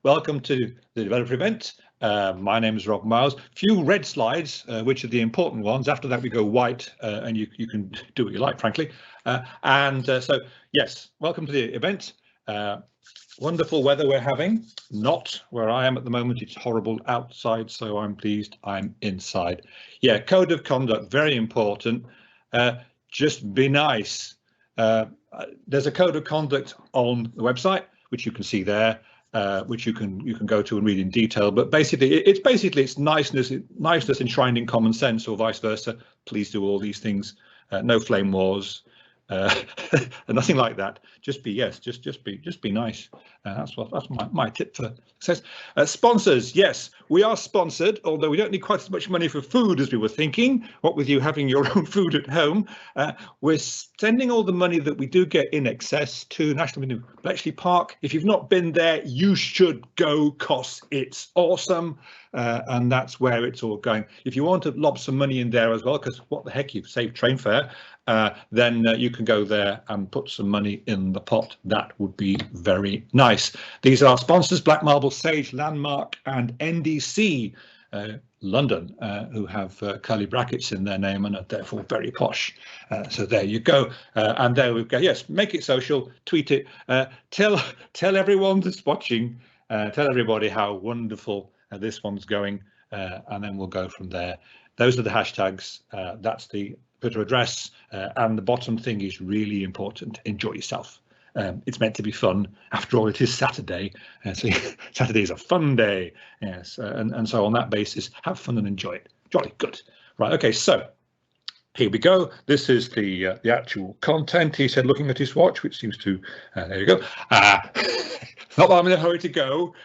welcome to the developer event. My name is Rob Miles. Few red slides, which are the important ones. After that, we go white, and you can do what you like, frankly. So, yes, welcome to the event. Wonderful weather we're having. Not where I am at the moment. It's horrible outside, so I'm pleased I'm inside. Yeah, code of conduct, very important. Just be nice. There's a code of conduct on the website, which you can see there, which you can go to and read in detail. But basically, it's niceness enshrined in common sense, or vice versa. Please do all these things. No flame wars, nothing like that. Just be nice. That's my tip for success. Sponsors, yes, we are sponsored, although we don't need quite as much money for food as we were thinking. What with you having your own food at home, we're sending all the money that we do get in excess to National Museum Bletchley Park. If you've not been there, you should go, cause it's awesome. And that's where it's all going. If you want to lob some money in there as well, because what the heck, you've saved train fare, then you can go there and put some money in the pot. That would be very nice. These are our sponsors: Black Marble, Sage, Landmark, and NDC London, who have curly brackets in their name and are therefore very posh. So there you go. And there we go. Yes, make it social, tweet it, tell everyone that's watching, tell everybody how wonderful this one's going, and then we'll go from there. Those are the hashtags. That's the Twitter address, and the bottom thing is really important. Enjoy yourself. It's meant to be fun. After all, it is Saturday. So Saturday is a fun day. Yes, and so on that basis, have fun and enjoy it. Jolly good. Right. Okay. So here we go. This is the actual content. He said, looking at his watch, which seems to. There you go. Not that I'm in a hurry to go.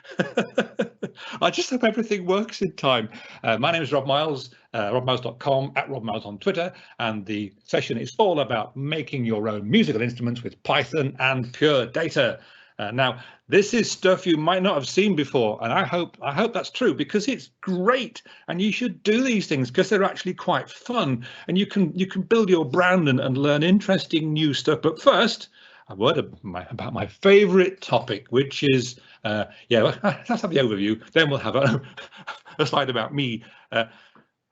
I just hope everything works in time. My name is Rob Miles, robmiles.com, @RobMiles on Twitter, and the session is all about making your own musical instruments with Python and pure data. Now, this is stuff you might not have seen before, and I hope that's true, because it's great, and you should do these things because they're actually quite fun, and you can build your brand and learn interesting new stuff. But first, a word about my favorite topic, which is, let's have the overview, then we'll have a slide about me.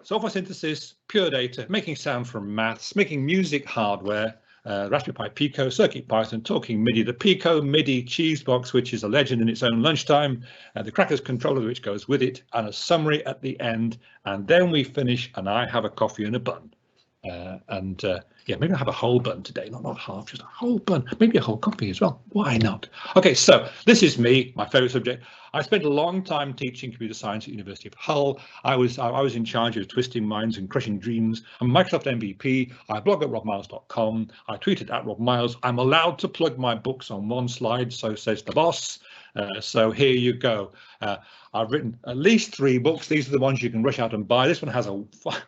Software synthesis, pure data, making sound from maths, making music hardware, Raspberry Pi PICO, Circuit Python, talking MIDI, the PICO MIDI Cheesebox, which is a legend in its own lunchtime, the Crackers controller which goes with it, and a summary at the end. And then we finish, and I have a coffee and a bun. Maybe I'll have a whole bun today, not half, just a whole bun, maybe a whole coffee as well. Why not? Okay, so this is me, my favorite subject. I spent a long time teaching computer science at University of Hull. I was in charge of twisting minds and crushing dreams. I'm a Microsoft MVP. I blog at robmiles.com. I tweeted at Rob Miles. I'm allowed to plug my books on one slide, so says the boss. So here you go. I've written at least 3 books. These are the ones you can rush out and buy. This one has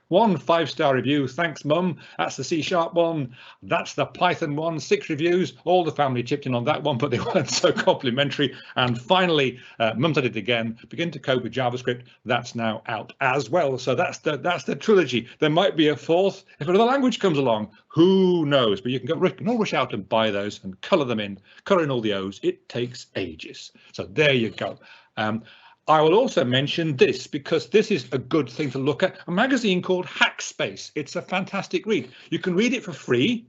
one 5-star review. Thanks, Mum. That's the C# one. That's the Python one. 6 reviews. All the family chipped in on that one, but they weren't so complimentary. And finally, Mum's at it again. Begin to code with JavaScript. That's now out as well. So that's the trilogy. There might be a 4th if another language comes along. Who knows? But you can all rush out and buy those and color them in. Color in all the O's. It takes ages. So there you go. I will also mention this because this is a good thing to look at, a magazine called Hackspace. It's a fantastic read. You can read it for free,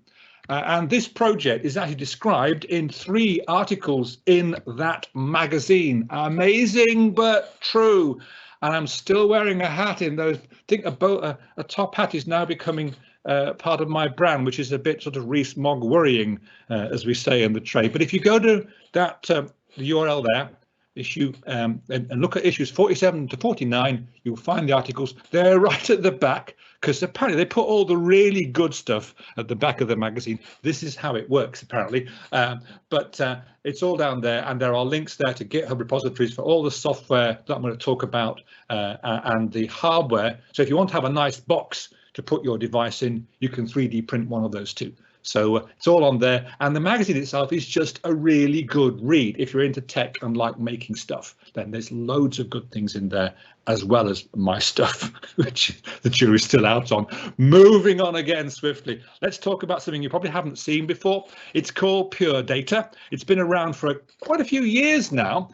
and this project is actually described in 3 articles in that magazine. Amazing, but true. And I'm still wearing a hat in those. I think a top hat is now becoming part of my brand, which is a bit sort of Rees-Mogg worrying, as we say in the trade. But if you go to that the URL there, issue and look at issues 47 to 49, you'll find the articles. They're right at the back, because apparently they put all the really good stuff at the back of the magazine. This is how it works, apparently. But it's all down there, and there are links there to GitHub repositories for all the software that I'm going to talk about, and the hardware. So if you want to have a nice box to put your device in, you can 3D print one of those too. So it's all on there, and the magazine itself is just a really good read. If you're into tech and like making stuff, then there's loads of good things in there, as well as my stuff, which the jury's still out on. Moving on again swiftly, let's talk about something you probably haven't seen before. It's called Pure Data. It's been around for quite a few years now.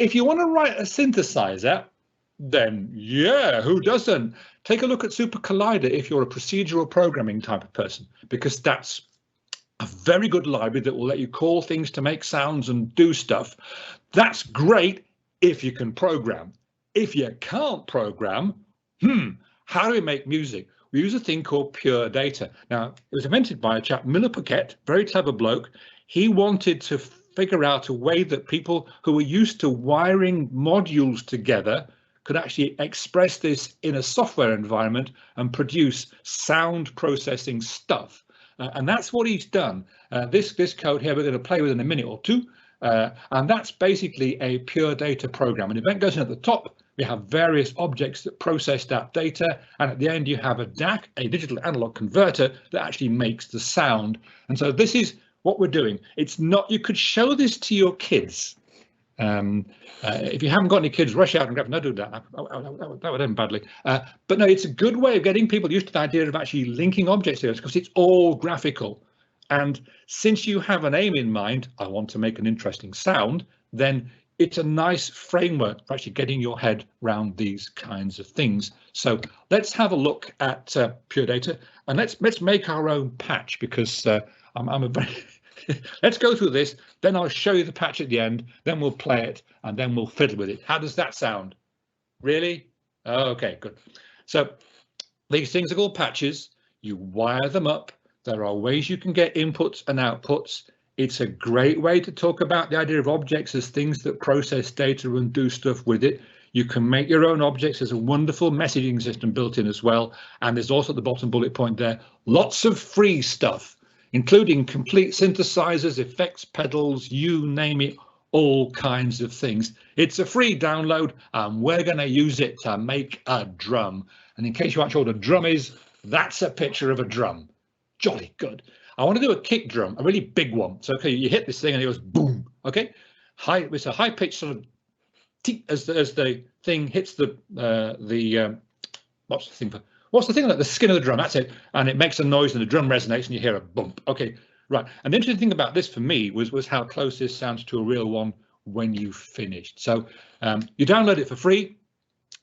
If you want to write a synthesizer, then yeah, who doesn't? Take a look at Super Collider if you're a procedural programming type of person, because that's a very good library that will let you call things to make sounds and do stuff. That's great if you can program. If you can't program, how do we make music? We use a thing called pure data. Now, it was invented by a chap, Miller Paquette, very clever bloke. He wanted to figure out a way that people who were used to wiring modules together could actually express this in a software environment and produce sound processing stuff. And that's what he's done. This code here we're going to play with in a minute or two. And that's basically a pure data program. An event goes in at the top. We have various objects that process that data. And at the end, you have a DAC, a digital analog converter, that actually makes the sound. And so this is what we're doing. It's not, you could show this to your kids. If you haven't got any kids, rush out and grab them. Don't do that. That would end badly. But no, it's a good way of getting people used to the idea of actually linking objects together, because it's all graphical. And since you have an aim in mind, I want to make an interesting sound, then it's a nice framework for actually getting your head around these kinds of things. So let's have a look at pure data, and let's make our own patch, because I'm a very let's go through this, then I'll show you the patch at the end, then we'll play it, and then we'll fiddle with it. How does that sound? Really? Okay, good. So these things are called patches. You wire them up. There are ways you can get inputs and outputs. It's a great way to talk about the idea of objects as things that process data and do stuff with it. You can make your own objects. There's a wonderful messaging system built in as well. And there's also at the bottom bullet point there, lots of free stuff, including complete synthesizers, effects, pedals, you name it, all kinds of things. It's a free download, and we're going to use it to make a drum. And in case you aren't sure what a drum is, that's a picture of a drum. Jolly good. I want to do a kick drum, a really big one. So okay, you hit this thing and it goes boom. Okay, it's a high pitch sort of tick as the thing hits the what's the thing for? What's the thing like the skin of the drum? That's it. And it makes a noise and the drum resonates and you hear a bump. Okay, right. And the interesting thing about this for me was how close this sounds to a real one when you finished. So you download it for free.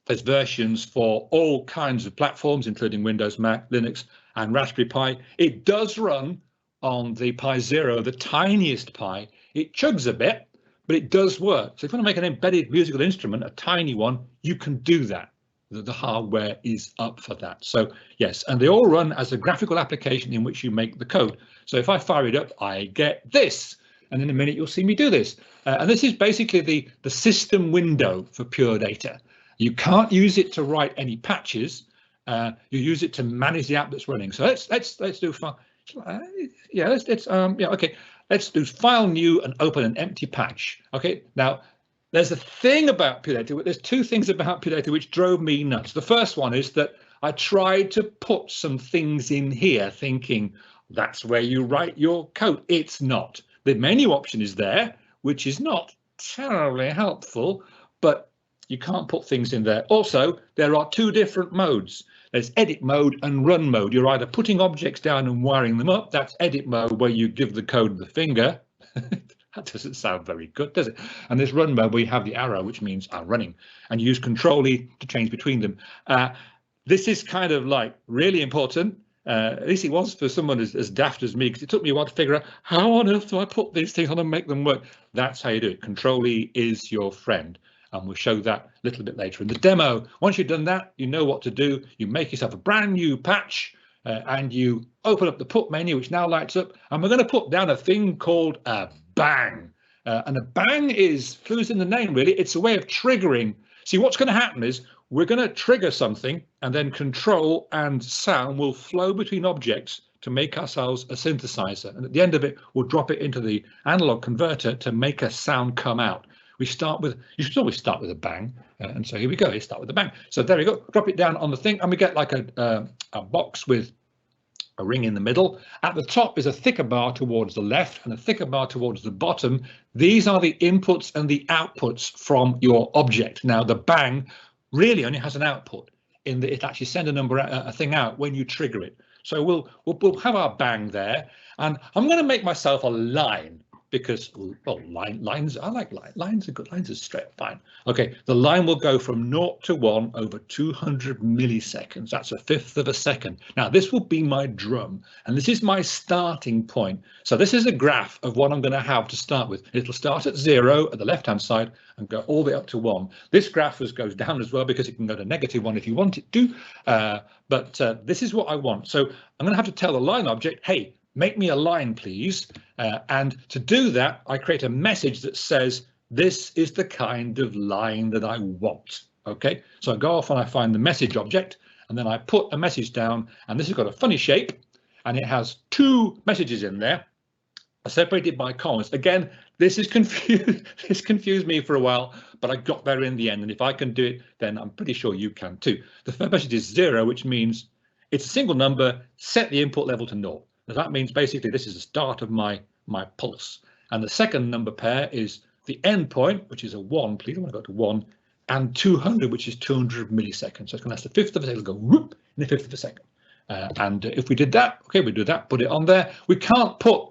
There's versions for all kinds of platforms, including Windows, Mac, Linux, and Raspberry Pi. It does run on the Pi Zero, the tiniest Pi. It chugs a bit, but it does work. So if you want to make an embedded musical instrument, a tiny one, you can do that. The hardware is up for that. So yes, and they all run as a graphical application in which you make the code. So if I fire it up, I get this. And in a minute, you'll see me do this. And this is basically the system window for pure data. You can't use it to write any patches. You use it to manage the app that's running. So let's do file. Okay. Let's do file new and open an empty patch. Okay. Now there's a thing about pure data. There's two things about pure data which drove me nuts. The first one is that I tried to put some things in here, thinking that's where you write your code. It's not. The menu option is there, which is not terribly helpful, but you can't put things in there. Also, there are two different modes. There's edit mode and run mode. You're either putting objects down and wiring them up. That's edit mode, where you give the code the finger. That doesn't sound very good, does it? And there's run mode, where you have the arrow, which means I'm running, and you use Control-E to change between them. This is kind of like really important. At least it was for someone as daft as me, because it took me a while to figure out how on earth do I put these things on and make them work. That's how you do it. Control-E is your friend. And we'll show that a little bit later in the demo. Once you've done that, you know what to do. You make yourself a brand new patch and you open up the put menu, which now lights up. And we're going to put down a thing called a bang. And a bang is, clues in the name really, it's a way of triggering. See, what's going to happen is we're going to trigger something, and then control and sound will flow between objects to make ourselves a synthesizer. And at the end of it, we'll drop it into the analog converter to make a sound come out. We start with, you should always start with a bang. And so here we go, you start with a bang. So there we go, drop it down on the thing, and we get like a box with a ring in the middle. At the top is a thicker bar towards the left and a thicker bar towards the bottom. These are the inputs and the outputs from your object. Now the bang really only has an output in that it actually sends a thing out when you trigger it. So we'll have our bang there, and I'm going to make myself a line. because, well, lines, I like lines are good. Lines are straight, fine. Okay, the line will go from 0 to 1 over 200 milliseconds. That's 1/5 of a second. Now, this will be my drum, and this is my starting point. So this is a graph of what I'm going to have to start with. It'll start at 0 at the left-hand side and go all the way up to 1. This graph goes down as well because it can go to -1 if you want it to, but this is what I want. So I'm going to have to tell the line object, hey, make me a line, please. And to do that, I create a message that says, this is the kind of line that I want. OK, so I go off and I find the message object, and then I put a message down. And this has got a funny shape, and it has 2 messages in there. I separated by commas. Again, this confused me for a while, but I got there in the end. And if I can do it, then I'm pretty sure you can too. The first message is 0, which means it's a single number. Set the input level to 0. That means basically this is the start of my pulse. And the second number pair is the end point, which is a 1, please. I want to go to 1, and 200, which is 200 milliseconds. So it's going to last a 1/5 of a second, it'll go whoop in a 1/5 of a second. And if we did that, okay, we do that, put it on there. We can't put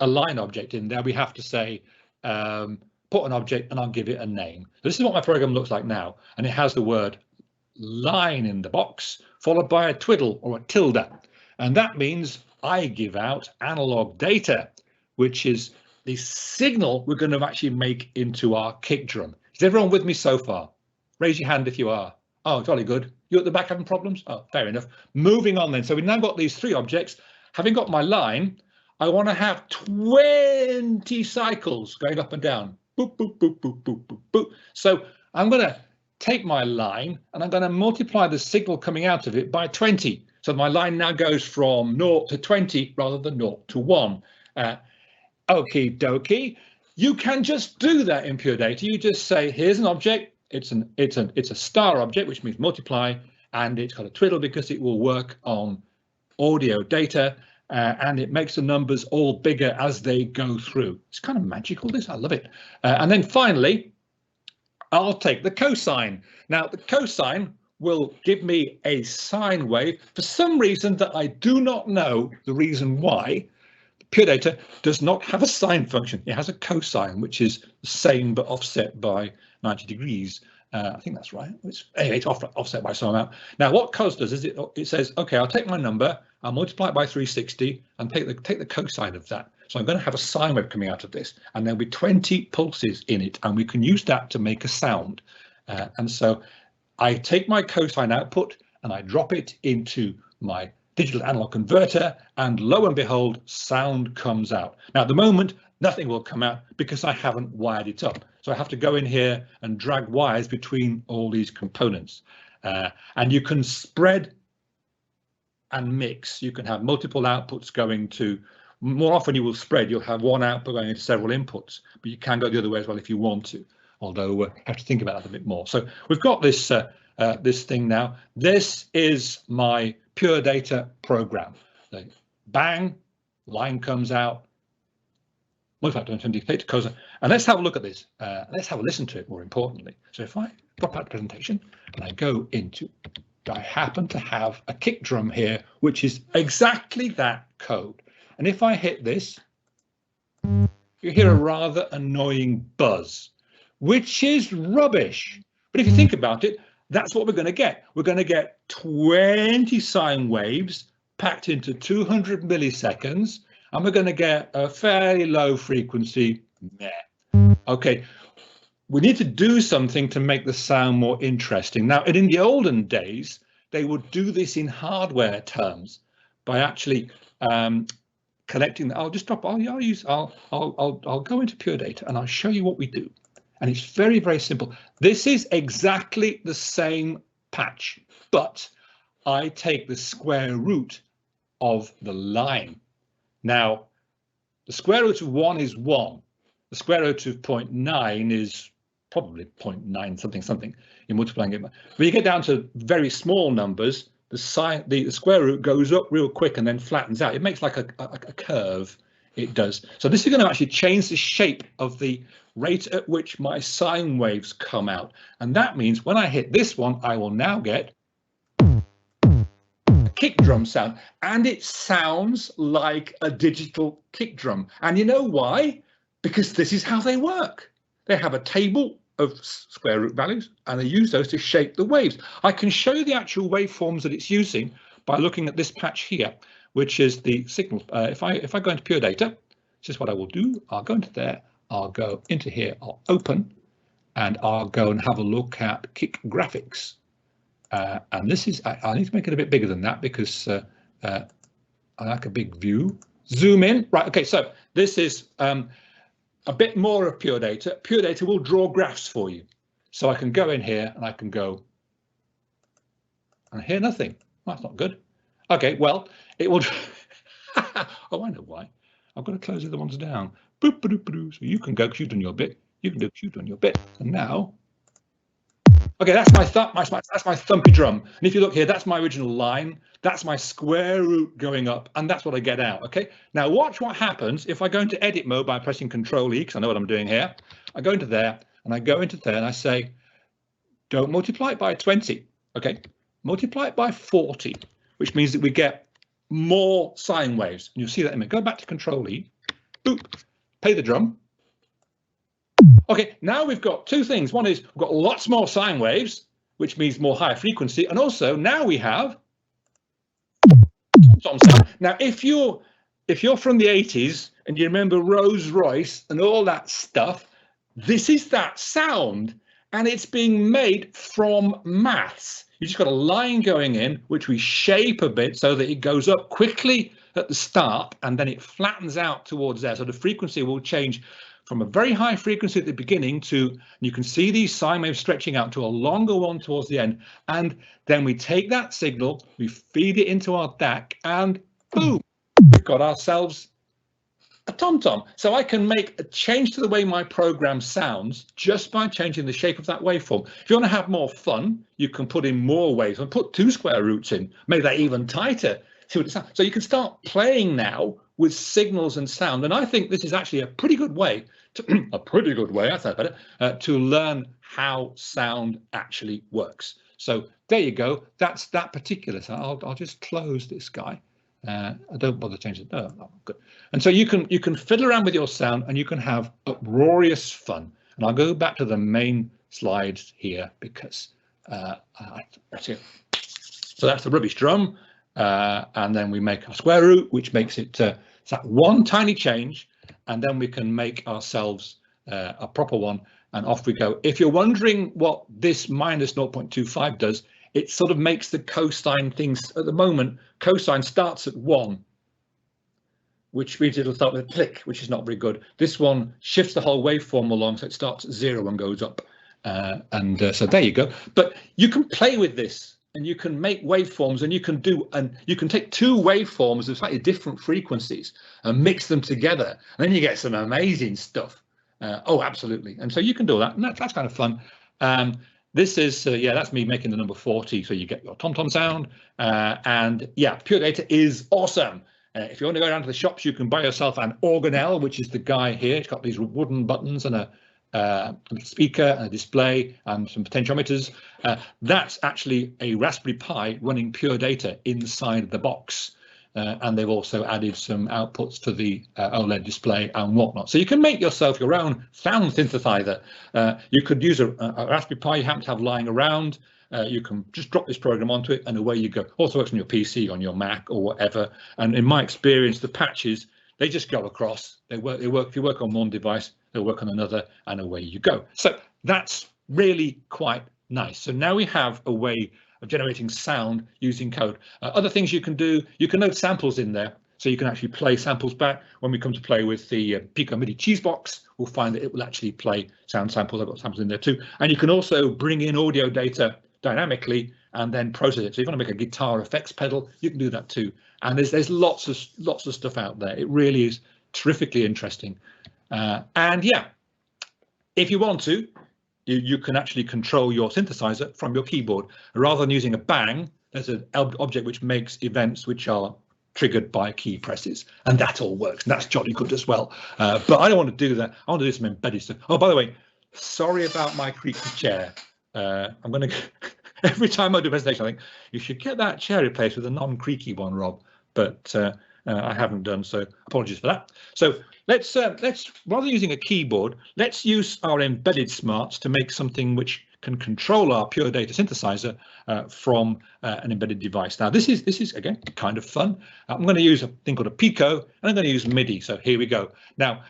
a line object in there. We have to say, put an object, and I'll give it a name. So this is what my program looks like now. And it has the word line in the box, followed by a twiddle or a tilde. And that means I give out analog data, which is the signal we're going to actually make into our kick drum. Is everyone with me so far? Raise your hand if you are. Oh, jolly good. You at the back having problems? Oh, fair enough. Moving on then. So we've now got these 3 objects. Having got my line, I want to have 20 cycles going up and down. Boop, boop, boop, boop, boop, boop, boop. So I'm going to take my line and I'm going to multiply the signal coming out of it by 20. So my line now goes from 0 to 20 rather than 0 to 1. Okie dokie. You can just do that in Pure Data. You just say, here's an object. It's a star object, which means multiply, and it's got a twiddle because it will work on audio data, and it makes the numbers all bigger as they go through. It's kind of magical, this. I love it. And then finally, I'll take the cosine. Now, the cosine will give me a sine wave. For some reason that I do not know the reason why, Pure Data does not have a sine function. It has a cosine, which is the same but offset by 90 degrees. I think that's right. Anyway, it's offset by some amount. Now, what cos does is it says, OK, I'll take my number, I'll multiply it by 360 and take the cosine of that. So I'm going to have a sine wave coming out of this, and there'll be 20 pulses in it, and we can use that to make a sound. And so I take my cosine output and I drop it into my digital analog converter, and lo and behold, sound comes out. Now, at the moment, nothing will come out because I haven't wired it up. So I have to go in here and drag wires between all these components. And you can spread and mix. You can have multiple outputs going to, more often you will spread, you'll have one output going into several inputs, but you can go the other way as well if you want to, although I have to think about that a bit more. So we've got this this thing now. This is my Pure Data program. So bang, line comes out, multiply to 20, take the cosine, and let's have a look at this. Let's have a listen to it more importantly. So if I drop out the presentation and I go into, I happen to have a kick drum here, which is exactly that code. And if I hit this, you hear a rather annoying buzz, which is rubbish. But if you think about it, that's what we're going to get. We're going to get 20 sine waves packed into 200 milliseconds, and we're going to get a fairly low frequency meh. Okay, we need to do something to make the sound more interesting. Now, in the olden days, they would do this in hardware terms by actually collecting. I'll just drop. I'll go into Pure Data and I'll show you what we do. And it's very, very simple. This is exactly the same patch, but I take the square root of the line. Now, the square root of 1 is 1. The square root of 0.9 is probably 0.9 something something. You're multiplying it. When you get down to very small numbers, the square root goes up real quick and then flattens out. It makes like a curve. It does. So this is going to actually change the shape of the rate at which my sine waves come out. And that means when I hit this one, I will now get a kick drum sound. And it sounds like a digital kick drum. And you know why? because this is how they work. They have a table of square root values, and they use those to shape the waves. I can show you the actual waveforms that it's using by looking at this patch here, which is the signal. If I go into pure data, this is what I will do. I'll go into there, I'll go into here, I'll open, and I'll go and have a look at Kick Graphics. And this is, I need to make it a bit bigger than that because I like a big view. Zoom in, right, okay, so this is a bit more of pure data. Pure data will draw graphs for you. So I can go in here and I can go, and hear nothing. Well, that's not good. Okay, well, it will, oh, I know why. I've got to close the other ones down. Boop, boop, boop, boop. So you can go, because you've done your bit. You can do, because you've done your bit. And now, okay, that's my thumpy drum. And if you look here, that's my original line. That's my square root going up, and that's what I get out. Okay. Now watch what happens if I go into edit mode by pressing Control E, because I know what I'm doing here. I go into there, and I go into there, and I say, don't multiply it by 20. Okay. Multiply it by 40, which means that we get more sine waves. And you'll see that in a minute. Go back to Control E. Boop. Play the drum. Okay, now we've got two things. One is we've got lots more sine waves, which means more higher frequency, and also now we have tom sound. Now, if you're from the 80s and you remember Rolls Royce and all that stuff, this is that sound, and it's being made from maths. You just got a line going in, which we shape a bit so that it goes up quickly at the start, and then it flattens out towards there. So the frequency will change from a very high frequency at the beginning to, you can see these sine waves stretching out to a longer one towards the end. And then we take that signal, we feed it into our DAC, and boom, we've got ourselves a tom-tom. So I can make a change to the way my program sounds just by changing the shape of that waveform. If you want to have more fun, you can put in more waves and put 2 square roots in, make that even tighter. See what it sounds. So you can start playing now with signals and sound. And I think this is actually a pretty good way to that's better, to learn how sound actually works. So there you go. That's that particular sound. I'll just close this guy. I don't bother changing it. No, good. And so you can fiddle around with your sound and you can have uproarious fun. And I'll go back to the main slides here because that's it. So that's the rubbish drum. And then we make our square root, which makes it it's that one tiny change, and then we can make ourselves a proper one, and off we go. If you're wondering what this minus 0.25 does, it sort of makes the cosine things at the moment. Cosine starts at 1, which means it'll start with a click, which is not very good. This one shifts the whole waveform along, so it starts at 0 and goes up. So there you go. But you can play with this, and you can make waveforms, and you can take 2 waveforms of slightly different frequencies and mix them together, and then you get some amazing stuff. Oh, absolutely. And so you can do that, and that's kind of fun. This is yeah, that's me making the number 40, so you get your tom-tom sound. And yeah, pure data is awesome. If you want to go down to the shops, you can buy yourself an organelle, which is the guy here. It's got these wooden buttons and a speaker and a display and some potentiometers. That's actually a Raspberry Pi running pure data inside the box. And they've also added some outputs for the OLED display and whatnot. So you can make yourself your own sound synthesizer. You could use a Raspberry Pi you happen to have lying around. You can just drop this program onto it and away you go. Also works on your PC, on your Mac or whatever. And in my experience, the patches, they just go across. They work. If you work on one device, they'll work on another, and away you go. So that's really quite nice. So now we have a way of generating sound using code. Other things you can do, you can load samples in there, so you can actually play samples back. When we come to play with the PICO MIDI Cheesebox, we'll find that it will actually play sound samples. I've got samples in there too. And you can also bring in audio data dynamically and then process it. So if you want to make a guitar effects pedal, you can do that too. And there's lots of stuff out there. It really is terrifically interesting. And yeah, if you want to, you can actually control your synthesizer from your keyboard. Rather than using a bang, there's an object which makes events which are triggered by key presses, and that all works. And that's jolly good as well. But I don't want to do that. I want to do some embedded stuff. Oh, by the way, sorry about my creaky chair. I'm going to, every time I do a presentation, I think you should get that chair replaced with a non-creaky one, Rob. But I haven't done, so apologies for that. So let's rather than using a keyboard, let's use our embedded smarts to make something which can control our pure data synthesizer from an embedded device. Now this is again kind of fun. I'm going to use a thing called a PICO, and I'm going to use MIDI. So here we go. Now,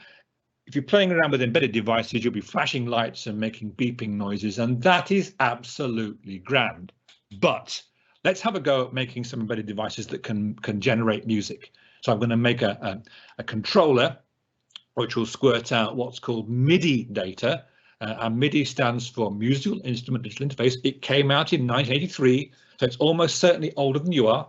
if you're playing around with embedded devices, you'll be flashing lights and making beeping noises, and that is absolutely grand. But let's have a go at making some embedded devices that can generate music. So I'm going to make a controller which will squirt out what's called MIDI data. And MIDI stands for Musical Instrument Digital Interface. It came out in 1983, so it's almost certainly older than you are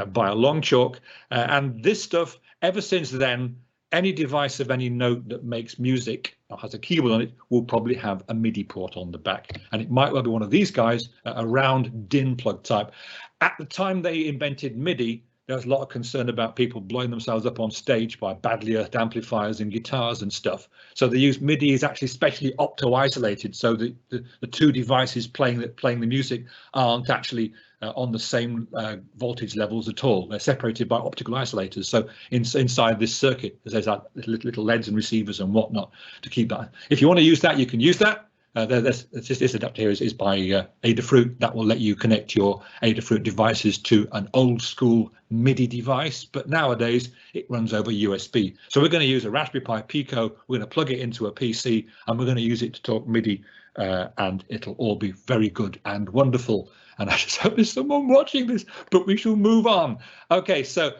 by a long chalk. And this stuff, ever since then, any device of any note that makes music or has a keyboard on it will probably have a MIDI port on the back. And it might well be one of these guys, a round DIN plug type. At the time they invented MIDI, there was a lot of concern about people blowing themselves up on stage by badly earthed amplifiers and guitars and stuff. So they use MIDI is actually specially opto-isolated, so the two devices playing the music aren't actually on the same voltage levels at all. They're separated by optical isolators. So inside this circuit, there's like little LEDs and receivers and whatnot to keep that. If you want to use that, you can use that. This adapter here is by Adafruit. That will let you connect your Adafruit devices to an old school MIDI device, but nowadays it runs over USB. So we're going to use a Raspberry Pi Pico, we're going to plug it into a PC, and we're going to use it to talk MIDI, and it'll all be very good and wonderful. And I just hope there's someone watching this, but we shall move on. Okay, so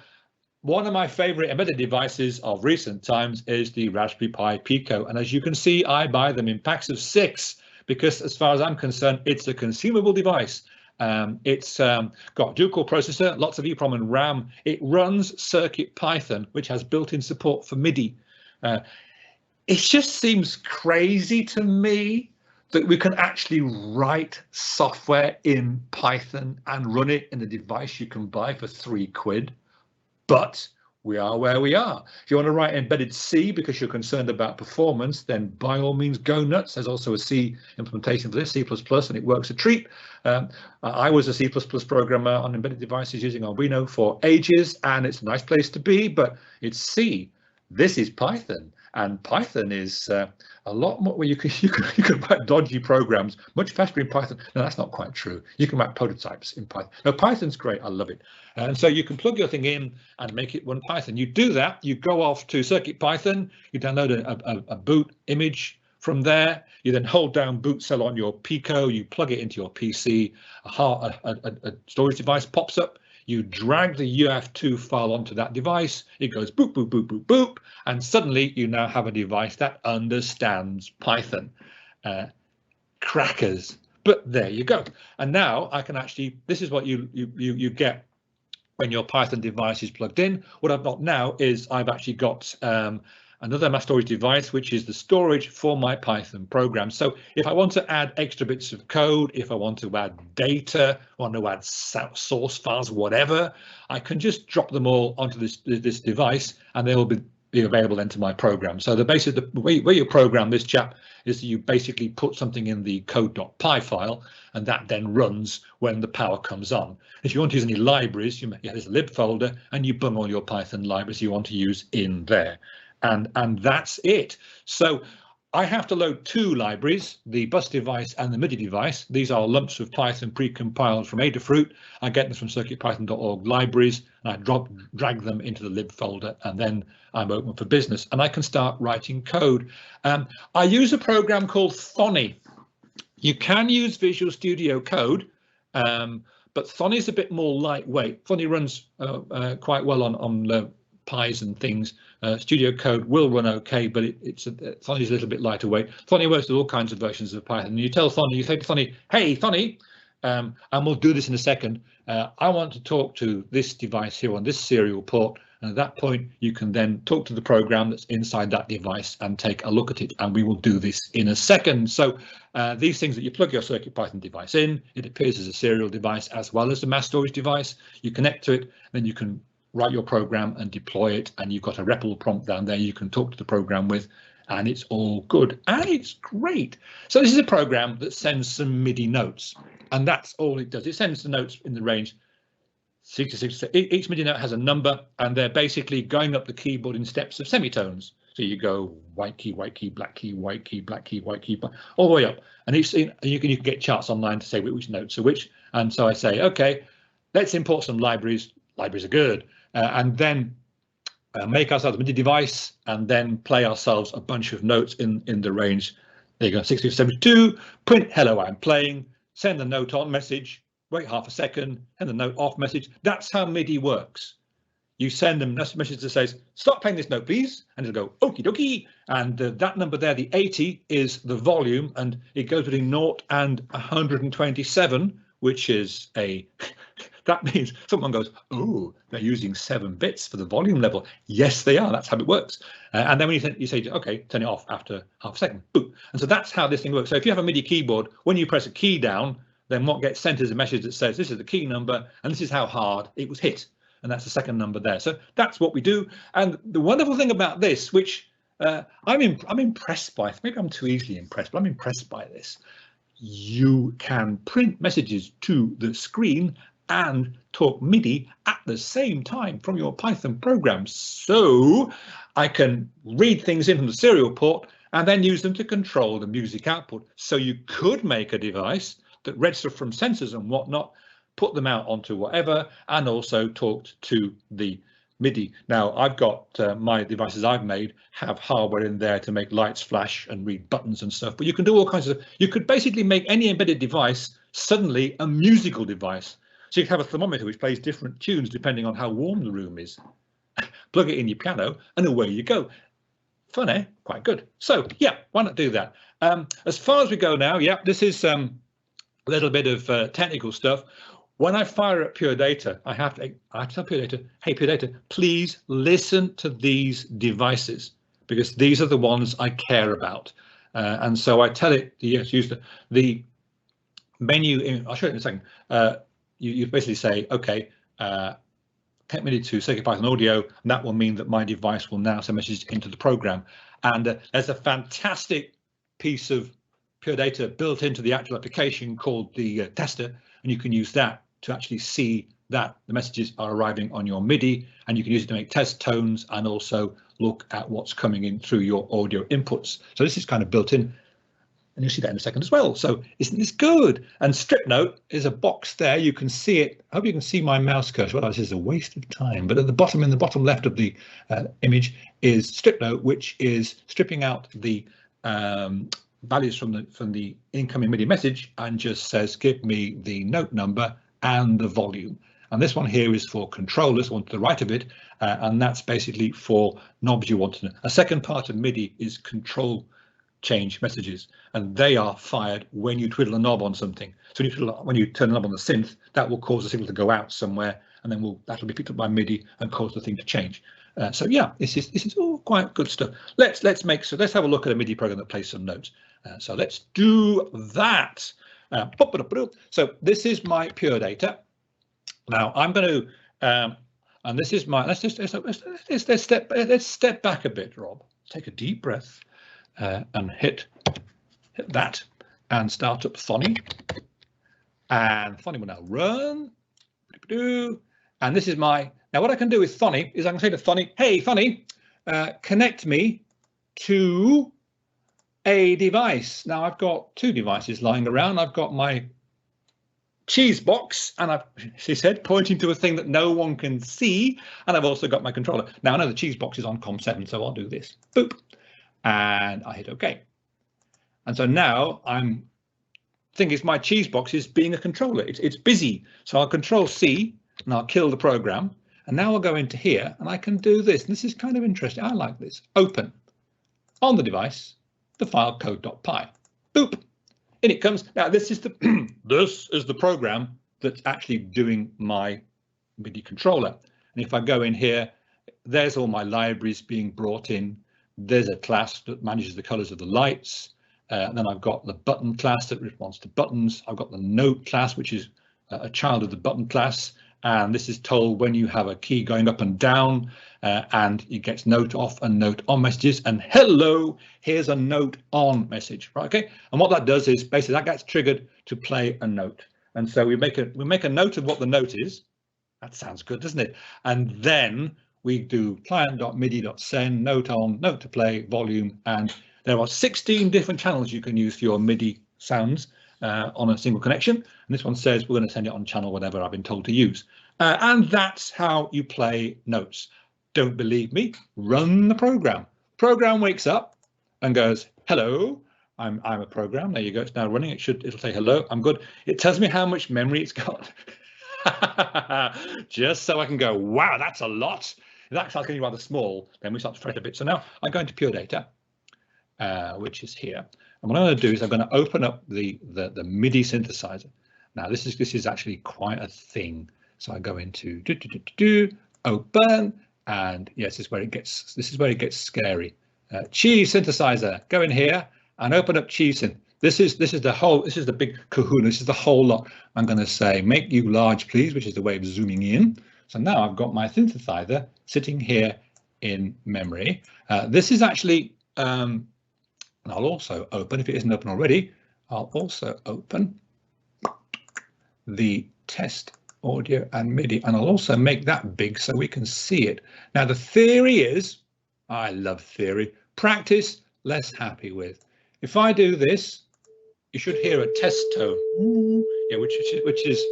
one of my favorite embedded devices of recent times is the Raspberry Pi Pico. And as you can see, I buy them in packs of 6 because as far as I'm concerned, it's a consumable device. It's got dual-core processor, lots of EEPROM and RAM. It runs CircuitPython, which has built-in support for MIDI. It just seems crazy to me that we can actually write software in Python and run it in a device you can buy for £3. But we are where we are. If you want to write embedded C because you're concerned about performance, then by all means go nuts. There's also a C implementation for this, C++, and it works a treat. I was a C++ programmer on embedded devices using Arduino for ages, and it's a nice place to be, but it's C. This is Python, and Python is a lot more where you can write dodgy programs much faster in Python. No, that's not quite true. You can write prototypes in Python. No, Python's great. I love it. And so you can plug your thing in and make it run Python. You do that, you go off to CircuitPython, you download a boot image from there, you then hold down boot cell on your Pico, you plug it into your PC, a storage device pops up, you drag the UF2 file onto that device, it goes boop, boop, boop, boop, boop, and suddenly you now have a device that understands Python. Crackers. But there you go. And now I can actually, this is what you get when your Python device is plugged in. What I've got now is I've actually got another mass storage device, which is the storage for my Python program. So if I want to add extra bits of code, if I want to add data, want to add source files, whatever, I can just drop them all onto this device, and they will be available then to my program. So the way you program this chap is that you basically put something in the code.py file, and that then runs when the power comes on. If you want to use any libraries, there's a lib folder, and you bung all your Python libraries you want to use in there. And that's it. So I have to load 2 libraries, the bus device and the MIDI device. These are lumps of Python pre-compiled from Adafruit. I get them from circuitpython.org libraries, and I drag them into the lib folder, and then I'm open for business, and I can start writing code. I use a program called Thonny. You can use Visual Studio Code, but Thonny is a bit more lightweight. Thonny runs quite well on Pis and things. Studio Code will run okay, but Thonny is a little bit lighter weight. Thonny works with all kinds of versions of Python. And you tell Thonny, you say to Thonny, hey Thonny, and we'll do this in a second. I want to talk to this device here on this serial port. And at that point, you can then talk to the program that's inside that device and take a look at it. And we will do this in a second. So these things that you plug your CircuitPython device in, it appears as a serial device as well as a mass storage device. You connect to it, then you can write your program and deploy it, and you've got a REPL prompt down there you can talk to the program with, and it's all good and it's great. So this is a program that sends some MIDI notes, and that's all it does. It sends the notes in the range 66. Each MIDI note has a number, and they're basically going up the keyboard in steps of semitones. So you go white key, black key, white key, black key, white key, all the way up. And you can get charts online to say which notes are which. And so I say, okay, let's import some libraries. Libraries are good, and then make ourselves a MIDI device, and then play ourselves a bunch of notes in the range. There you go, 60 to 72. Print hello, I'm playing. Send the note on message. Wait half a second, and the note off message. That's how MIDI works. You send them a message that says, stop playing this note, please. And it'll go, okie dokie. And that number there, the 80, is the volume. And it goes between 0 and 127, which is that means someone goes, oh, they're using 7 bits for the volume level. Yes, they are. That's how it works. And then when you say, okay, turn it off after half a second. Boom. And so that's how this thing works. So if you have a MIDI keyboard, when you press a key down, then what gets sent is a message that says, this is the key number, and this is how hard it was hit. And that's the second number there. So that's what we do. And the wonderful thing about this, which I'm impressed by, maybe I'm too easily impressed, but I'm impressed by this. You can print messages to the screen and talk MIDI at the same time from your Python program. So I can read things in from the serial port and then use them to control the music output. So you could make a device that read stuff from sensors and whatnot, put them out onto whatever, and also talked to the MIDI. Now, I've got my devices I've made have hardware in there to make lights flash and read buttons and stuff, but you can do all kinds of, you could basically make any embedded device suddenly a musical device. So you can have a thermometer which plays different tunes depending on how warm the room is. Plug it in your piano and away you go. Fun, eh? Quite good. So yeah, why not do that? As far as we go now, yeah, this is a little bit of technical stuff. When I fire up Pure Data, I have to tell Pure Data, hey, Pure Data, please listen to these devices, because these are the ones I care about. And so I tell it, yes, use the menu, I'll show you in a second. You basically say, okay, take MIDI to CircuitPython audio, and that will mean that my device will now send messages into the program. And there's a fantastic piece of Pure Data built into the actual application called the tester, and you can use that to actually see that the messages are arriving on your MIDI, and you can use it to make test tones and also look at what's coming in through your audio inputs. So this is kind of built in, and you'll see that in a second as well. So isn't this good? And strip note is a box there. You can see it. I hope you can see my mouse cursor. Well, this is a waste of time. But at the bottom, in the bottom left of the image, is strip note, which is stripping out the values from the incoming MIDI message and just says, give me the note number and the volume. And this one here is for controllers, one to the right of it, and that's basically for knobs you want to know. A second part of MIDI is control change messages, and they are fired when you twiddle a knob on something. So when you turn a knob on the synth, that will cause the signal to go out somewhere, and then that'll be picked up by MIDI and cause the thing to change. So yeah, this is all quite good stuff. Let's have a look at a MIDI program that plays some notes. So let's do that. So this is my Pure Data. Now I'm going to, and this is my. Let's step back a bit, Rob. Take a deep breath and hit that, and start up Thonny. And Thonny will now run. And this is my. Now what I can do with Thonny is I can say to Thonny, hey Thonny, connect me to a device. Now I've got 2 devices lying around. I've got my Cheesebox, and she said, pointing to a thing that no one can see, and I've also got my controller. Now I know the Cheesebox is on COM7, so I'll do this. Boop, and I hit OK. And so now I'm thinking my Cheesebox is being a controller. It's busy, so I'll Control C and I'll kill the program. And now I'll go into here and I can do this. And this is kind of interesting. I like this. Open on the device the file code.py. Boop. In it comes. Now this is the program that's actually doing my MIDI controller. And if I go in here, there's all my libraries being brought in. There's a class that manages the colors of the lights. Then I've got the button class that responds to buttons. I've got the note class, which is a child of the button class. And this is told when you have a key going up and down, and it gets note off and note on messages. And hello, here's a note on message, right? Okay. And what that does is basically that gets triggered to play a note. And so we make a note of what the note is. That sounds good, doesn't it? And then we do client.midi.send, note on, note to play, volume, and there are 16 different channels you can use for your MIDI sounds on a single connection. And this one says we're going to send it on channel whatever I've been told to use. And that's how you play notes. Don't believe me? Run the program. Program wakes up and goes, hello, I'm a program. There you go. It's now running. It'll say hello. I'm good. It tells me how much memory it's got. Just so I can go, wow, that's a lot. If that starts getting rather small, then we start to fret a bit. So now I'm going to Pure Data, which is here. And what I'm going to do is I'm going to open up the MIDI synthesizer. Now this is actually quite a thing. So I go into open, and yes, this is where it gets scary. Cheese synthesizer, go in here and open up Cheese synth. This is the big kahuna. This is the whole lot. I'm going to say make you large, please, which is the way of zooming in. So now I've got my synthesizer sitting here in memory. This is actually, and I'll also open, if it isn't open already, I'll also open the test audio and MIDI, and I'll also make that big so we can see it. Now the theory is, I love theory, practice less happy with. If I do this, you should hear a test tone, yeah, which is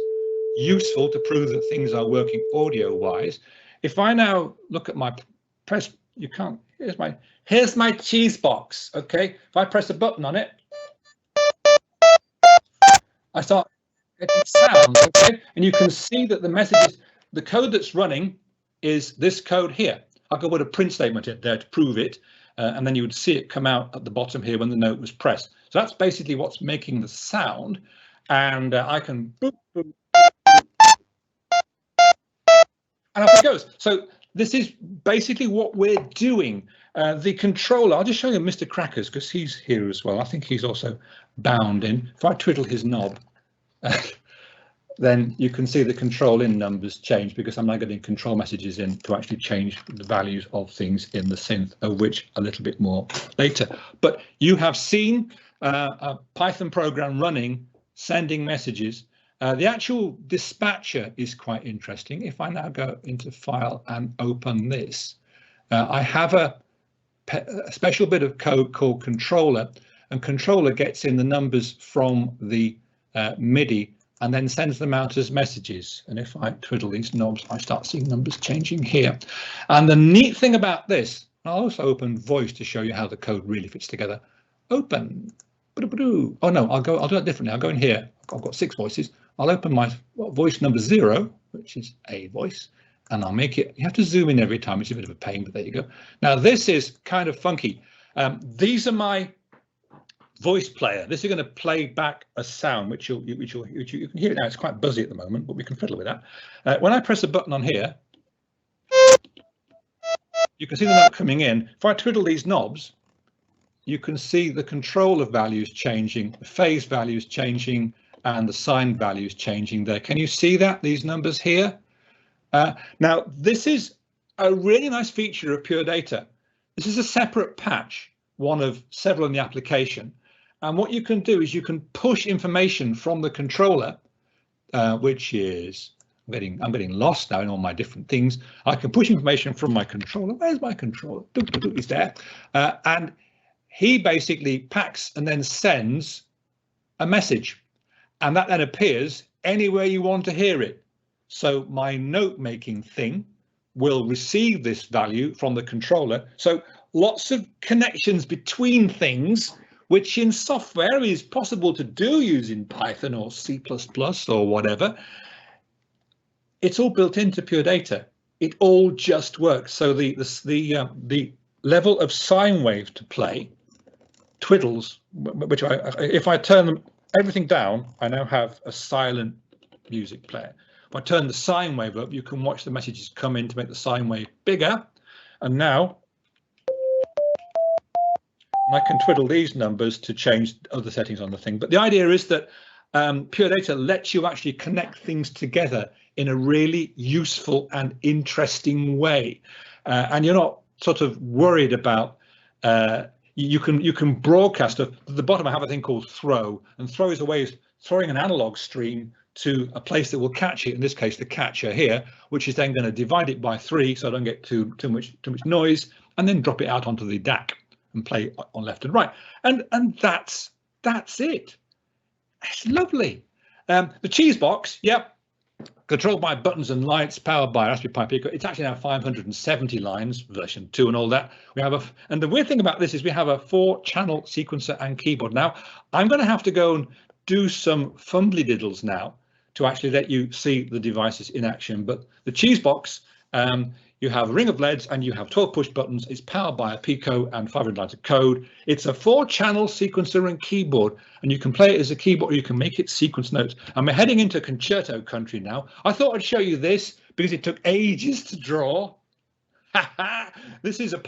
useful to prove that things are working audio wise. If I now look at my press, you can't, here's my cheese box. Okay, if I press a button on it, I start getting sound. Okay, and you can see that the messages, the code that's running is this code here. I could put a print statement in there to prove it, and then you would see it come out at the bottom here when the note was pressed. So that's basically what's making the sound, and I can boop, boop, and off it goes. So this is basically what we're doing. The controller, I'll just show you Mr. Crackers because he's here as well. I think he's also bound in. If I twiddle his knob, then you can see the control in numbers change because I'm now getting control messages in to actually change the values of things in the synth, of which a little bit more later. But you have seen a Python program running, sending messages. The actual dispatcher is quite interesting. If I now go into File and open this, I have a special bit of code called controller, and controller gets in the numbers from the MIDI and then sends them out as messages. And if I twiddle these knobs, I start seeing numbers changing here. And the neat thing about this, I'll also open voice to show you how the code really fits together. Open. Oh no, I'll do it differently. I'll go in here. I've got 6 voices. I'll open my voice number 0, which is a voice, and I'll make it. You have to zoom in every time. It's a bit of a pain, but there you go. Now this is kind of funky. These are my voice player. This is going to play back a sound, which you can hear it now. It's quite buzzy at the moment, but we can fiddle with that. When I press a button on here, you can see the note coming in. If I twiddle these knobs, you can see the controller values changing, the phase values changing, and the sign values changing there. Can you see that, these numbers here? Now, this is a really nice feature of Pure Data. This is a separate patch, one of several in the application. And what you can do is you can push information from the controller, which is, I'm getting lost now in all my different things. I can push information from my controller. Where's my controller? It's there. And he basically packs and then sends a message. And that then appears anywhere you want to hear it. So my note making thing will receive this value from the controller. So lots of connections between things, which in software is possible to do using Python or C++ or whatever. It's all built into Pure Data. It all just works. So the level of sine wave to play, twiddles, which if I turn everything down, I now have a silent music player. If I turn the sine wave up, you can watch the messages come in to make the sine wave bigger. And now I can twiddle these numbers to change other settings on the thing. But the idea is that Pure Data lets you actually connect things together in a really useful and interesting way. And you're not sort of worried about you can broadcast. At the bottom I have a thing called throw, and throw is a way of throwing an analog stream to a place that will catch it, in this case the catcher here, which is then going to divide it by 3 so I don't get too much noise, and then drop it out onto the DAC and play on left and right. And that's it. It's lovely. The Cheesebox, yep, controlled by buttons and lights, powered by Raspberry Pi PICO. It's actually now 570 lines, version 2 and all that. We have and the weird thing about this is we have a 4-channel sequencer and keyboard. Now, I'm going to have to go and do some fumbly diddles now to actually let you see the devices in action. But the Cheesebox, you have a ring of LEDs and you have 12 push buttons. It's powered by a Pico and 500 lines of code. It's a 4-channel sequencer and keyboard, and you can play it as a keyboard or you can make it sequence notes. And we're heading into concerto country now. I thought I'd show you this because it took ages to draw. This is a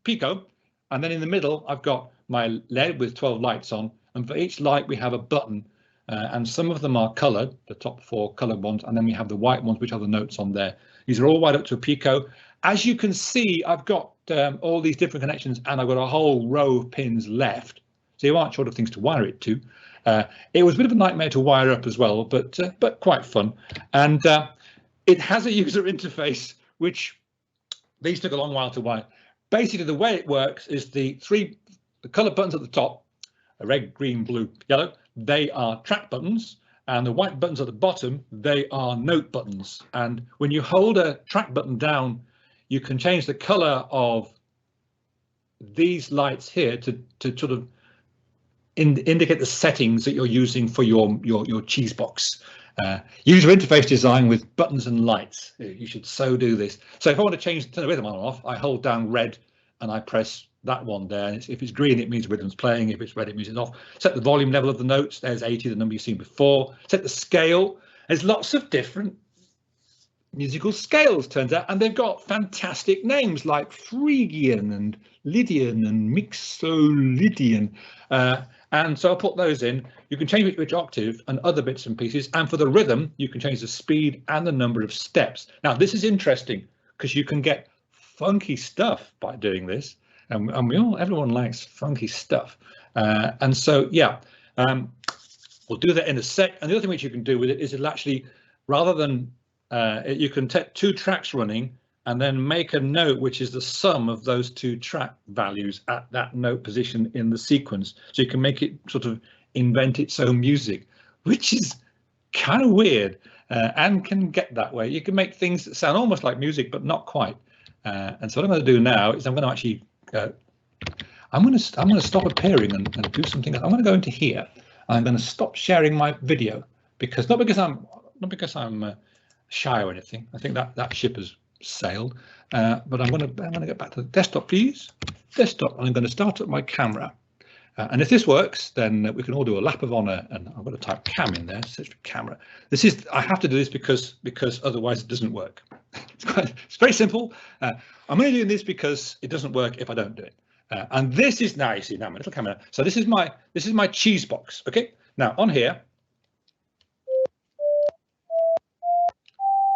Pico, and then in the middle I've got my LED with 12 lights on, and for each light we have a button. And some of them are coloured, the top 4 coloured ones, and then we have the white ones, which are the notes on there. These are all wired up to a Pico. As you can see, I've got all these different connections, and I've got a whole row of pins left. So you aren't short of things to wire it to. It was a bit of a nightmare to wire up as well, but quite fun. And it has a user interface, which these took a long while to wire. Basically, the way it works is the colour buttons at the top, red, green, blue, yellow, they are track buttons, and the white buttons at the bottom, they are note buttons. And when you hold a track button down, you can change the color of these lights here to sort of indicate the settings that you're using for your Cheesebox. User interface design with buttons and lights. You should so do this. So if I want to turn the rhythm on or off, I hold down red and I press that one there. And if it's green, it means rhythm's playing. If it's red, it means it's off. Set the volume level of the notes. There's 80, the number you've seen before. Set the scale. There's lots of different musical scales, turns out, and they've got fantastic names like Phrygian and Lydian and Mixolydian. And so I'll put those in. You can change which octave and other bits and pieces. And for the rhythm, you can change the speed and the number of steps. Now, this is interesting because you can get funky stuff by doing this. And everyone likes funky stuff. And so, yeah, we'll do that in a sec. And the other thing which you can do with it is it'll actually, rather than, you can take 2 tracks running and then make a note which is the sum of those 2 track values at that note position in the sequence. So you can make it sort of invent its own music, which is kind of weird and can get that way. You can make things that sound almost like music, but not quite. And so what I'm going to do now is I'm going to actually I'm going to stop appearing and do something. I'm going to go into here. I'm going to stop sharing my video not because I'm shy or anything. I think that ship has sailed. But I'm going to get back to the desktop, please. Desktop. And I'm going to start up my camera. And if this works, then we can all do a lap of honour. And I'm going to type cam in there. Search for camera. I have to do this because otherwise it doesn't work. It's very simple. I'm only doing this because it doesn't work if I don't do it. And this is now, you see now my little camera. So this is my Cheesebox. Okay. Now on here,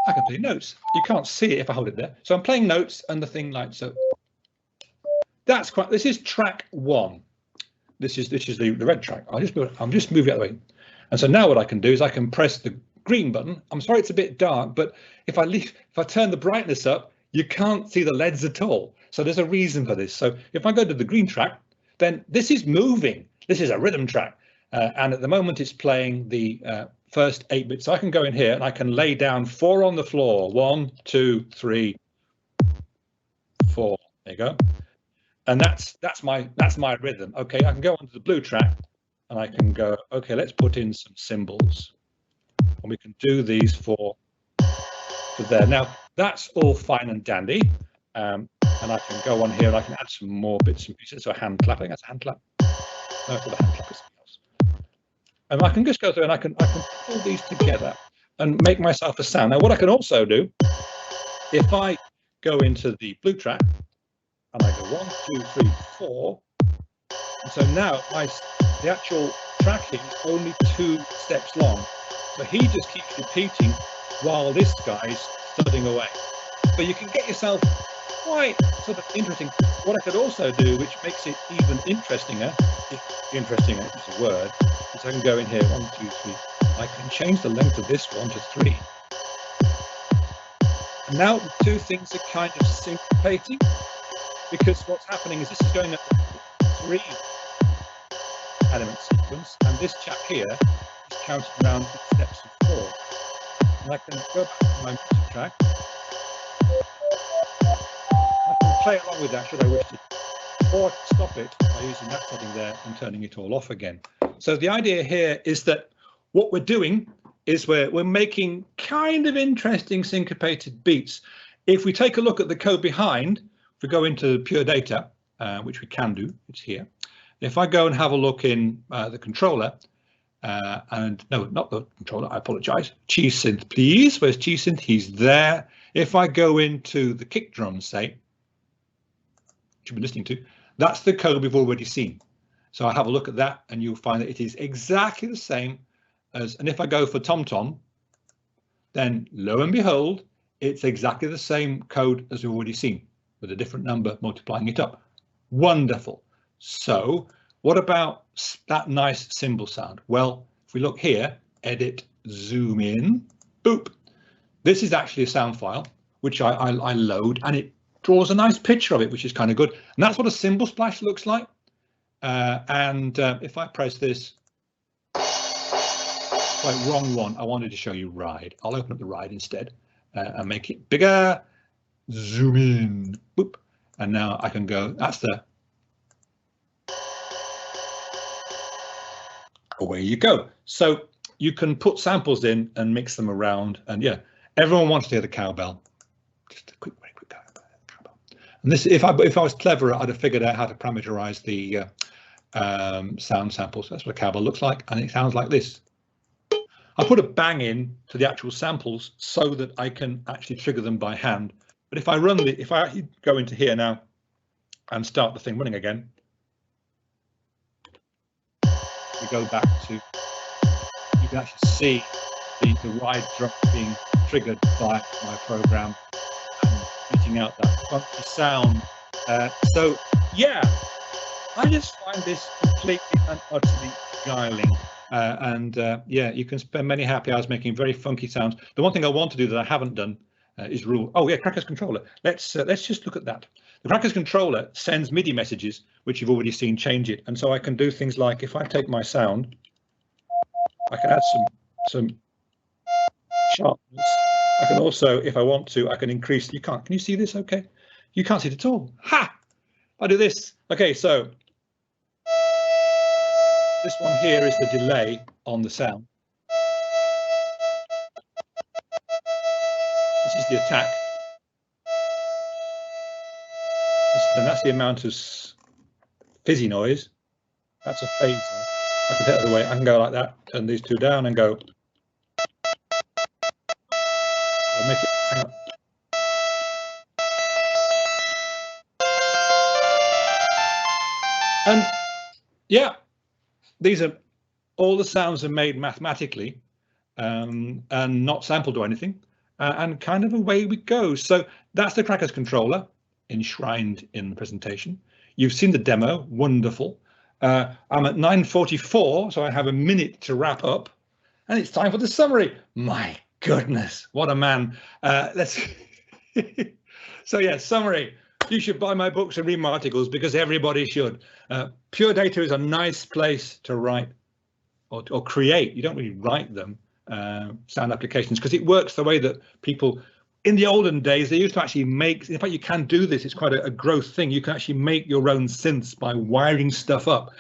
I can play notes. You can't see it if I hold it there. So I'm playing notes and the thing lights up. This is track 1. This is the red track. I'm just moving it out of the way. And so now what I can do is I can press the green button. I'm sorry it's a bit dark, but if I turn the brightness up, you can't see the LEDs at all. So there's a reason for this. So if I go to the green track, then this is moving. This is a rhythm track. And at the moment it's playing the first 8 bits. So I can go in here and I can lay down 4 on the floor. 1, 2, 3, 4. There you go. And that's my rhythm. Okay, I can go onto the blue track and I can go, okay, let's put in some cymbals. And we can do these for there. Now, that's all fine and dandy. And I can go on here and I can add some more bits and pieces. So a hand clap, I think that's a hand clap. No, it's not a hand clap, it's something else. And I can just go through and I can pull these together and make myself a sound. Now, what I can also do, if I go into the blue track and I go 1, 2, 3, 4, and so now the actual tracking is only 2 steps long. So he just keeps repeating while this guy's thudding away. So you can get yourself quite sort of interesting. What I could also do, which makes it even interestinger, if interesting is a word, is I can go in here 1, 2, 3, I can change the length of this one to 3. And now the two things are kind of syncopating, because what's happening is this is going at 3 element sequence, and this chap here is counting around in steps of 4. And I can go back to my music track. I can play along with that should I wish to, or stop it by using that setting there and turning it all off again. So the idea here is that what we're doing is we're making kind of interesting syncopated beats. If we take a look at the code behind, if we go into pure data, which we can do, it's here. If I go and have a look in the controller, and no, not the controller, I apologize. Cheese synth, please. Where's cheese synth? He's there. If I go into the kick drum, say, which you've been listening to, that's the code we've already seen. So I have a look at that, and you'll find that it is exactly the same as, and if I go for tom-tom, then lo and behold, it's exactly the same code as we've already seen, with a different number multiplying it up. Wonderful. So what about that nice cymbal sound? Well, if we look here, edit, zoom in, boop. This is actually a sound file, which I load, and it draws a nice picture of it, which is kind of good. And that's what a cymbal splash looks like. If I press this, right, wrong one. I wanted to show you ride. I'll open up the ride instead and make it bigger. Zoom in, boop. And now I can go, that's the, away you go. So you can put samples in and mix them around, and yeah, everyone wants to hear the cowbell. Just a quick, very quick cowbell. And this, if I was cleverer, I'd have figured out how to parameterize the sound samples. That's what a cowbell looks like, and it sounds like this. I put a bang in to the actual samples so that I can actually trigger them by hand. But if I run the, if I actually go into here now and start the thing running again, we go back to, you can actually see the ride drum being triggered by my program and eating out that funky sound. So yeah, I just find this completely and utterly beguiling. Yeah, you can spend many happy hours making very funky sounds. The one thing I want to do that I haven't done is rule. Oh yeah, Crackers controller. Let's just look at that. The Crackers controller sends MIDI messages, which you've already seen, change it, and so I can do things like, if I take my sound, I can add some sharpness. I can also, if I want to, I can increase. You can't. Can you see this? Okay, you can't see it at all. Ha! I do this. Okay, so this one here is the delay on the sound. This is the attack. And that's the amount of fizzy noise. That's a phaser. I can take it the way. I can go like that, turn these two down and go. I'll make it hang up. And yeah, these are all the sounds are made mathematically and not sampled or anything, and kind of away we go. So that's the Crackers controller enshrined in the presentation. You've seen the demo, wonderful. I'm at 9:44, so I have a minute to wrap up, and it's time for the summary. My goodness, what a man. Let's. So yeah, summary. You should buy my books and read my articles, because everybody should. Pure data is a nice place to write or create. You don't really write them, sound applications, because it works the way that people in the olden days, they used to actually make, in fact, you can do this. It's quite a growth thing. You can actually make your own synths by wiring stuff up.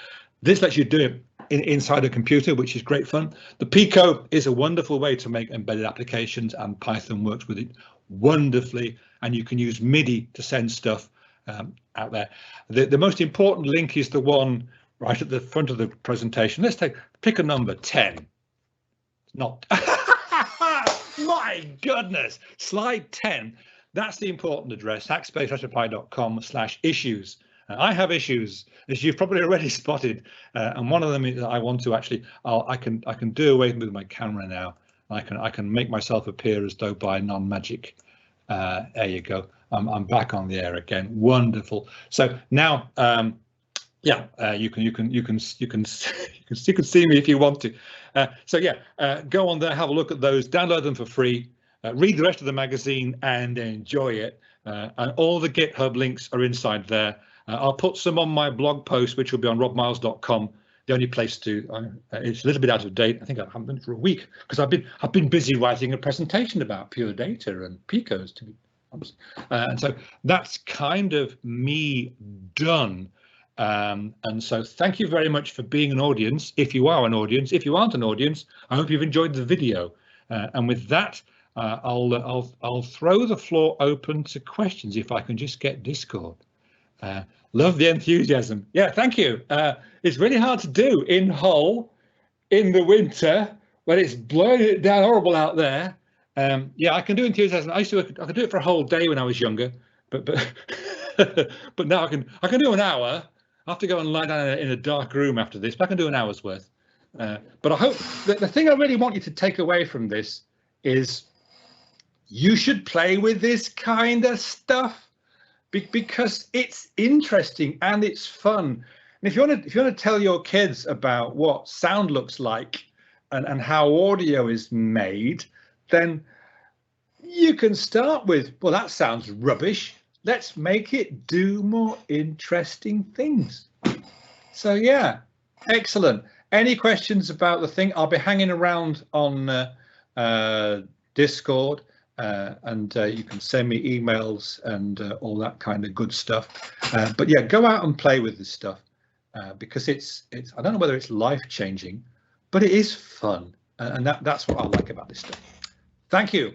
This lets you do it inside a computer, which is great fun. The Pico is a wonderful way to make embedded applications, and Python works with it wonderfully. And you can use MIDI to send stuff out there. The most important link is the one right at the front of the presentation. Let's pick a number 10. Not. My goodness, slide 10. That's the important address, hackspace-raspberry.com/issues. I have issues, as you've probably already spotted, and one of them is that I want to actually, I can do away with my camera now. I can make myself appear as though by non-magic. There you go. I'm back on the air again. Wonderful. So now Yeah, you can see me if you want to. So yeah, go on there, have a look at those, download them for free, read the rest of the magazine and enjoy it. And all the GitHub links are inside there. I'll put some on my blog post, which will be on robmiles.com. The only place to, it's a little bit out of date. I think I haven't been for a week because I've been busy writing a presentation about pure data and picos to be honest. And so that's kind of me done. And so thank you very much for being an audience. If you are an audience, if you aren't an audience, I hope you've enjoyed the video. And with that, I'll throw the floor open to questions if I can just get Discord. Love the enthusiasm. Yeah, thank you. It's really hard to do in Hull in the winter when it's blowing it down horrible out there. Yeah, I can do enthusiasm. I could do it for a whole day when I was younger, but but now I can do an hour. I have to go and lie down in a dark room after this, but I can do an hour's worth. But I hope that the thing I really want you to take away from this is you should play with this kind of stuff because it's interesting and it's fun. And if you want to tell your kids about what sound looks like and how audio is made, then you can start with, well, that sounds rubbish. Let's make it do more interesting things. So yeah, excellent. Any questions about the thing? I'll be hanging around on Discord and you can send me emails and all that kind of good stuff. But yeah, go out and play with this stuff because it's I don't know whether it's life-changing, but it is fun. And that's what I like about this stuff. Thank you.